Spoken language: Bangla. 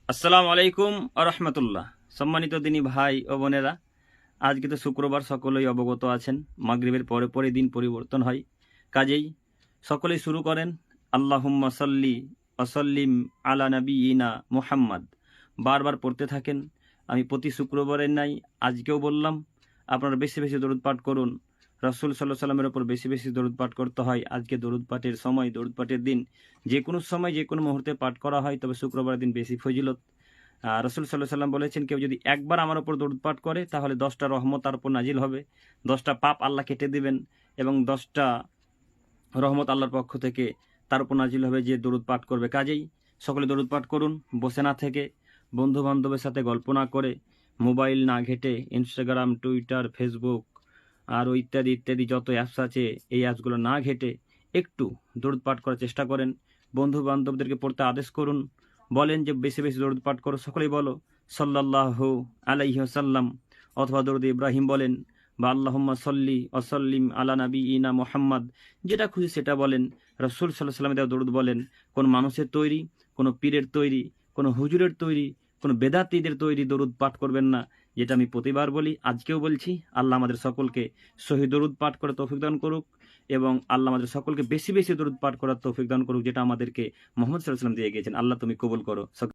আসসালামু আলাইকুম আরহামতুল্লাহ। সম্মানিত দিনী ভাই ও বোনেরা, আজকে তো শুক্রবার, সকলেই অবগত আছেন মাগরিবের পরে পরে দিন পরিবর্তন হয়। কাজেই সকলেই শুরু করেন আল্লাহুম্মা সাল্লি ওয়াসাল্লিম আলা নবিয়িনা মুহাম্মদ, বারবার পড়তে থাকেন। আমি প্রতি শুক্রবারের নাই আজকেও বললাম, আপনারা বেশি বেশি দরুদ পাঠ করুন। রাসূল সাল্লাল্লাহু আলাইহি সাল্লামের ওপর বেশি বেশি দরুদ পাঠ করতে হয়। আজকে দরুদ পাঠের সময়, দরুদ পাঠের দিন। যে কোনো সময় যে কোনো মুহূর্তে পাঠ করা হয়, তবে শুক্রবারের দিন বেশি ফজিলত। রাসূল সাল্লাল্লাহু আলাইহি সাল্লাম বলেছেন, কেউ যদি একবার আমার ওপর দরুদ পাঠ করে তাহলে 10টা রহমত তার উপর নাজিল হবে, 10টা পাপ আল্লাহ কেটে দিবেন এবং 10টা রহমত আল্লাহর পক্ষ থেকে তার উপর নাজিল হবে যে দরুদ পাঠ করবে। কাজেই সকলে দরুদ পাঠ করুন, বসে না থেকে, বন্ধু বান্ধবের সাথে গল্প না করে, মোবাইল না ঘেটে, ইনস্টাগ্রাম, টুইটার, ফেসবুক আরও ইত্যাদি ইত্যাদি যত অ্যাপস আছে, এই অ্যাপসগুলো না ঘেটে একটু দরুদ পাঠ করার চেষ্টা করেন। বন্ধু বান্ধবদেরকে পড়তে আদেশ করুন, বলেন যে বেশি বেশি দরুদ পাঠ করো। সকলেই বলো সাল্লাল্লাহু আলাইহি ওয়াসাল্লাম, অথবা দরুদ ইব্রাহিম বলেন, বা আল্লাহুম্মা সল্লি ওয়াসাল্লিম আলা নবিয়িনা মুহাম্মদ, যেটা খুশি সেটা বলেন। রাসূল সাল্লাল্লাহু আলাইহি ওয়াসাল্লাম দরুদ বলেন। কোনো মানুষের তৈরি, কোনো পীরের তৈরি, কোনো হুজুরের তৈরি, কোনো বেদাতীদের তৈরি দরুদ পাঠ করবেন না, যেটা আমি প্রতিবার বলি, আজকেও বলছি। আল্লাহ আমাদের সকলকে সহি দরুদ পাঠ করে তৌফিক দান করুক, এবং আল্লাহ আমাদের সকলকে বেশি বেশি দরুদ পাঠ করার তৌফিক দান করুক, যেটা আমাদেরকে মুহাম্মদ সাল্লাল্লাহু আলাইহি ওয়াসাল্লাম দিয়ে গিয়েছেন। আল্লাহ তুমি কবুল করো।